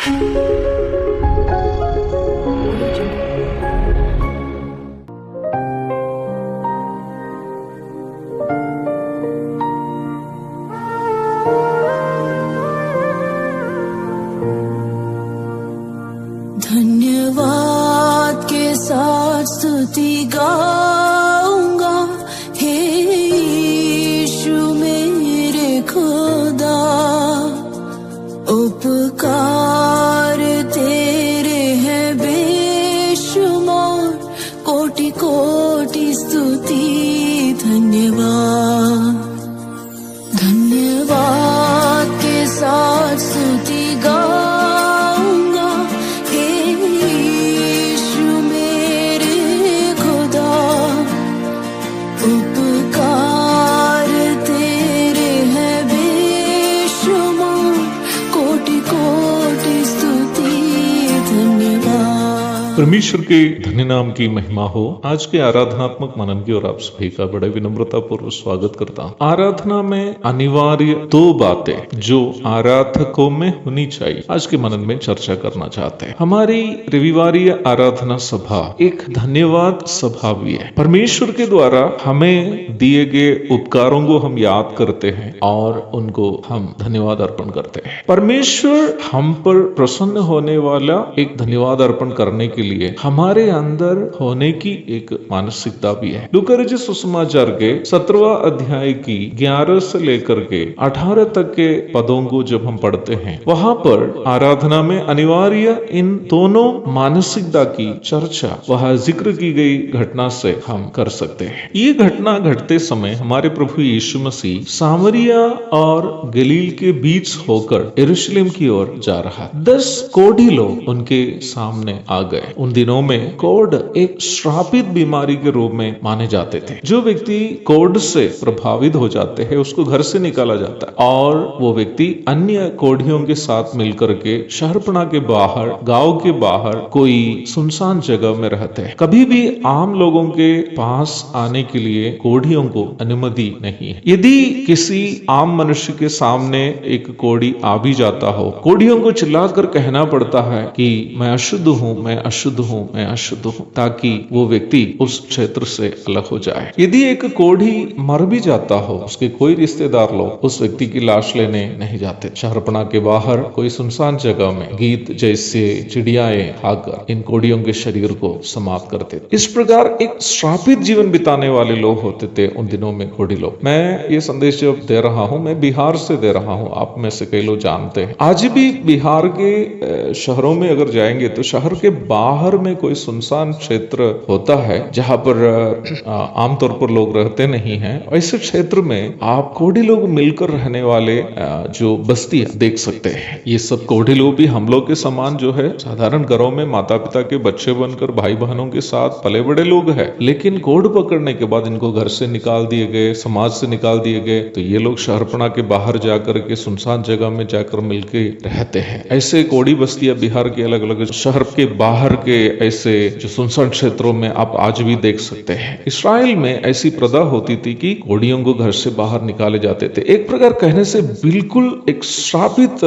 धन्यवाद के साथ स्तुति गाऊंगा, हे यीशु मेरे खुदा। उपकार तेरे हैं बेशुमार, कोटि कोटि स्तुति धन्यवाद। धन्यवाद के साथ स्तुति गाऊंगा, हे यीशु मेरे खुदा। उपकार तेरे हैं बेशुमार, कोटि कोटि स्तुति धन्यवाद। परमेश्वर के धन्य नाम की महिमा हो। आज के आराधनात्मक मनन की ओर आप सभी का बड़े विनम्रता पूर्वक स्वागत करता हूँ। आराधना में अनिवार्य दो बातें जो आराधकों में होनी चाहिए, आज के मनन में चर्चा करना चाहते हैं। हमारी रविवारीय आराधना सभा एक धन्यवाद सभा भी है। परमेश्वर के द्वारा हमें दिए गए उपकारों को हम याद करते हैं और उनको हम धन्यवाद अर्पण करते हैं। परमेश्वर हम पर प्रसन्न होने वाला एक धन्यवाद अर्पण करने के लिए हमारे अंदर होने की एक मानसिकता भी है। लूका रचित सुसमाचार के 17वां अध्याय की 11 से लेकर के 18 तक के पदों को जब हम पढ़ते हैं, वहां पर आराधना में अनिवार्य इन दोनों मानसिकता की चर्चा वहां जिक्र की गई घटना से हम कर सकते हैं। ये घटना घटते समय हमारे प्रभु यीशु मसीह सामरिया और गलील के बीच होकर यरूशलेम की ओर जा रहा। 10 कोढ़ी लोग उनके सामने आ गए। उन दिनों में कोढ़ एक श्रापित बीमारी के रूप में माने जाते थे। जो व्यक्ति कोढ़ से प्रभावित हो जाते हैं उसको घर से निकाला जाता है और वो व्यक्ति अन्य कोढ़ियों के साथ मिलकर के शहरपना के बाहर, गांव के बाहर कोई सुनसान जगह में रहते हैं। कभी भी आम लोगों के पास आने के लिए कोढ़ियों को अनुमति नहीं है। यदि किसी आम मनुष्य के सामने एक कोढ़ी आ भी जाता हो, कोढ़ियों को चिल्लाकर कहना पड़ता है कि मैं अशुद्ध हूँ, मैं अशुद्ध हूँ, मैं अशुद्ध हूँ, ताकि वो व्यक्ति उस क्षेत्र से अलग हो जाए। यदि एक कोढ़ी मर भी जाता हो, उसके कोई रिश्तेदार लोग उस व्यक्ति की लाश लेने नहीं जाते। शहरपना के बाहर कोई सुनसान जगह में गीत जैसे चिड़ियाएं आकर इन कोढ़ियों के शरीर को समाप्त करते। इस प्रकार एक श्रापित जीवन बिताने वाले लोग होते थे उन दिनों में कोढ़ी लोग। मैं ये संदेश जब दे रहा हूँ, मैं बिहार से दे रहा हूँ, आप में से कई लोग जानते हैं। आज भी बिहार के शहरों में अगर जाएंगे तो शहर के बाहर में कोई सुनसान क्षेत्र होता है जहां पर आमतौर पर लोग रहते नहीं हैं। ऐसे क्षेत्र में आप कोढ़ी लोग मिलकर रहने वाले जो बस्तियां देख सकते हैं। ये सब कोढ़ी लोग भी हम लोग के समान जो है साधारण घरों में माता पिता के बच्चे बनकर भाई बहनों के साथ पले बड़े लोग हैं, लेकिन कोढ़ पकड़ने के बाद इनको घर से निकाल दिए गए, समाज से निकाल दिए गए। तो ये लोग शहरपना के बाहर जाकर के सुनसान जगह में जाकर मिलके रहते हैं। ऐसे कोढ़ी बस्तियां बिहार के अलग अलग शहर के बाहर के ऐसे जो सुनसान क्षेत्रों में आप आज भी देख सकते हैं। इस्राएल में ऐसी प्रथा होती थी कि कोढ़ियों को घर से बाहर निकाले जाते थे। एक प्रकार कहने से बिल्कुल एक श्रापित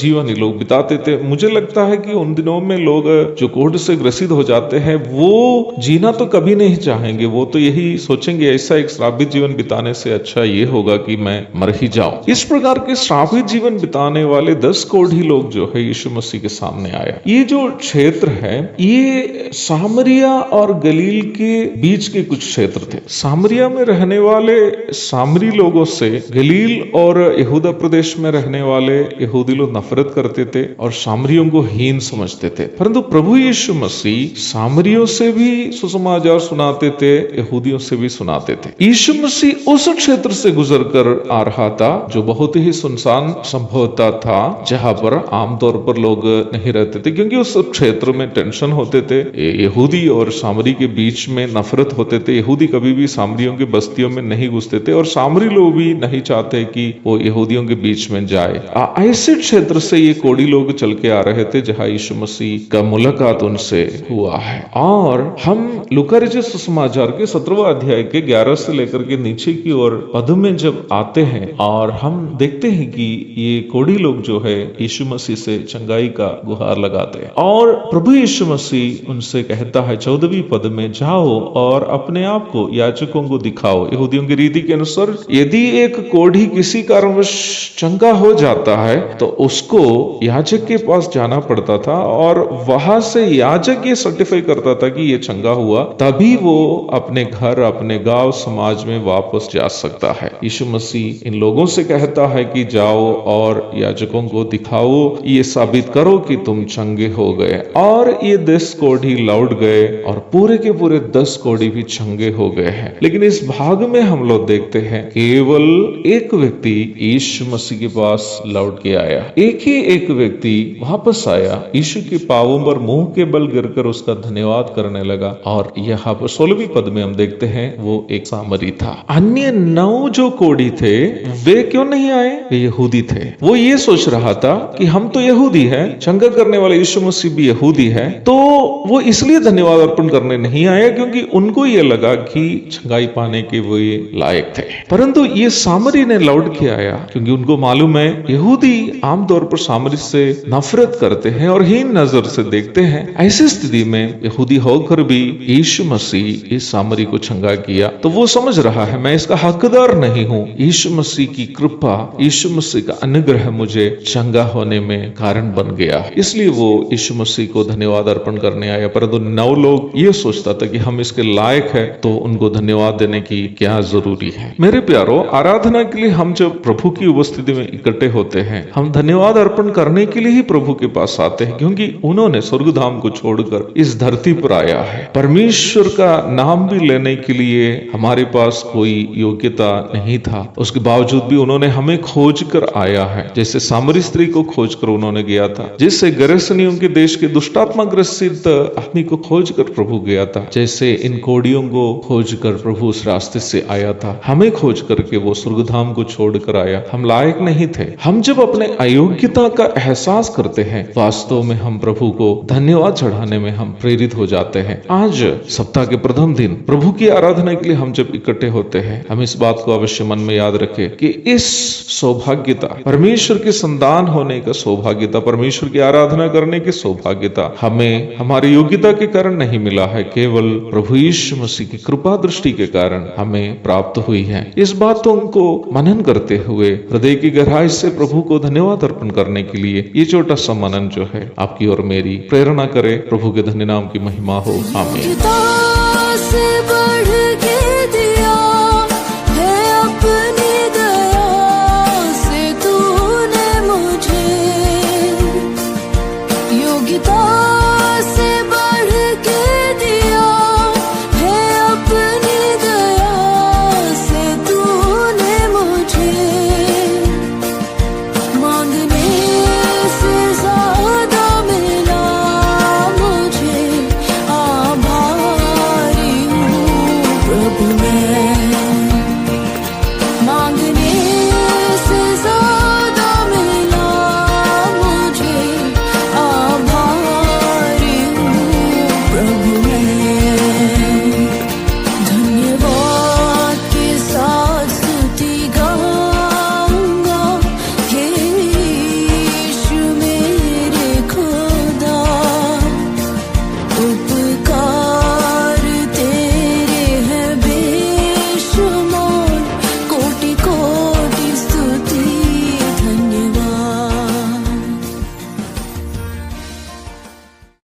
जीवन ही लोग बिताते थे। मुझे लगता है कि उन दिनों में लोग जो कोढ़ से ग्रसित हो जाते हैं वो जीना तो कभी नहीं चाहेंगे। वो तो यही सोचेंगे ऐसा एक श्रापित जीवन बिताने से अच्छा ये होगा कि मैं मर ही जाऊं। इस प्रकार के श्रापित जीवन बिताने वाले 10 कोढ़ी लोग जो है यीशु मसीह के सामने आया। ये जो क्षेत्र है ये सामरिया और गलील के बीच के कुछ क्षेत्र थे। सामरिया में रहने वाले सामरी लोगों से गलील और यहूदा प्रदेश में रहने वाले यहूदी लोग नफरत करते थे और सामरियों को हीन समझते थे। परंतु प्रभु यीशु मसीह सामरियों से भी सुसमाचार सुनाते थे, यहूदियों से भी सुनाते थे। यीशु मसीह उस क्षेत्र से गुजर कर आ रहा था जो बहुत ही सुनसान संभवता था, जहां पर आमतौर पर लोग नहीं रहते थे, क्योंकि उस क्षेत्र में टेंशन होते थे, यहूदी और सामरी के बीच में नफरत होते थे। यहूदी कभी भी सामरियों की बस्तियों में नहीं घुसते थे और सामरी लोग भी नहीं चाहते कि वो यहूदियों के बीच में जाए। ऐसे क्षेत्र से ये कोढ़ी लोग चल के आ रहे थे जहां यीशु मसीह का मुलाकात उनसे हुआ है। और हम लूका रचित सुसमाचार के 17वां अध्याय के 11 से लेकर के नीचे की ओर पद में जब आते हैं और हम देखते हैं कि ये कोढ़ी लोग जो है यीशु मसीह से चंगाई का गुहार लगाते हैं और प्रभु यीशु मसीह उनसे कहता है 14वीं पद में, जाओ और अपने आप को याजकों को दिखाओ। यहूदियों की रीति के अनुसार यदि एक कोढ़ी किसी कारणवश चंगा हो जाता है तो उसको याजक के पास जाना पड़ता था और वहां से याजक ये सर्टिफाई करता था कि ये चंगा हुआ, तभी वो अपने घर, अपने गांव, समाज में वापस जा सकता है। यीशु मसीह इन लोगों से कहता है कि जाओ और याजकों को दिखाओ, ये साबित करो कि तुम चंगे हो गए। और ये 10 कोढ़ी लौट गए और पूरे के पूरे 10 कोढ़ी भी चंगे हो गए हैं। लेकिन इस भाग में हम लोग देखते हैं केवल एक व्यक्ति यीशु मसीह के पास लौट के आया। एक व्यक्ति वापस आया, यीशु के पांवों पर मुंह के बल गिरकर उसका धन्यवाद करने लगा। और यहाँ पर 16वीं पद में हम देखते हैं वो एक सामरी था। अन्य 9 जो कोढ़ी थे वे क्यों नहीं आए? वे यहूदी थे। वो ये सोच रहा था कि हम तो यहूदी हैं, चंगा करने वाले यीशु मसीह भी यहूदी है, तो वो इसलिए धन्यवाद अर्पण करने नहीं आया क्योंकि उनको ये लगा कि चंगाई पाने के वो ये लायक थे। परंतु ये सामरी ने लौट के आया क्योंकि उनको मालूम है यहूदी आमतौर पर सामरी से नफरत करते हैं और हीन नजर से देखते हैं। ऐसी स्थिति में यहूदी होकर भी यीशु मसीह इस सामरी को चंगा किया तो वो समझ रहा है मैं इसका हकदार नहीं हूँ। यीशु मसीह की कृपा, यीशु मसीह का अनुग्रह मुझे चंगा होने में कारण बन गया, इसलिए वो यीशु मसीह को धन्यवाद अर्पण करने आया। परंतु 9 लोग ये सोचता था कि हम इसके लायक है तो उनको धन्यवाद देने की क्या जरूरी है। मेरे प्यारो, आराधना के लिए हम जब प्रभु की उपस्थिति में इकट्ठे होते हैं, हम धन्यवाद अर्पण करने के लिए ही प्रभु के पास आते हैं क्योंकि उन्होंने स्वर्गधाम को छोड़कर इस धरती पर आया है। परमेश्वर का नाम भी लेने के लिए हमारे पास कोई योग्यता नहीं था, उसके बावजूद भी उन्होंने हमें खोज कर आया है। जैसे सामरी स्त्री को खोज कर उन्होंने गया था, जैसे गरसनियों के देश के दुष्टात्मा ग्रसित आदमी को खोज कर प्रभु गया था, जैसे इन कोढ़ियों को खोज कर प्रभु उस रास्ते से आया था, हमें खोज करके वो स्वर्गधाम को छोड़कर आया। हम लायक नहीं थे। हम जब अपने अयोग्यता का एहसास करते हैं, वास्तव में हम प्रभु को धन्यवाद चढ़ाने में हम प्रेरित हो जाते हैं। आज सप्ताह के प्रथम दिन प्रभु की आराधना के लिए हम जब इकट्ठे होते हैं, हम इस बात को अवश्य मन में याद रखें कि इस सौभाग्यता, परमेश्वर के संतान होने का सौभाग्यता, परमेश्वर की आराधना करने की सौभाग्यता हमें हमारी योग्यता के कारण नहीं मिला है, केवल प्रभु यीशु मसीह की कृपा दृष्टि के कारण हमें प्राप्त हुई है। इस बातों को मनन करते हुए हृदय की गहराई से प्रभु को धन्यवाद अर्पण करने के लिए ये छोटा सा मनन जो है आपकी और मेरी प्रेरणा करे। प्रभु के धन्य नाम की महिमा हो। आमीन।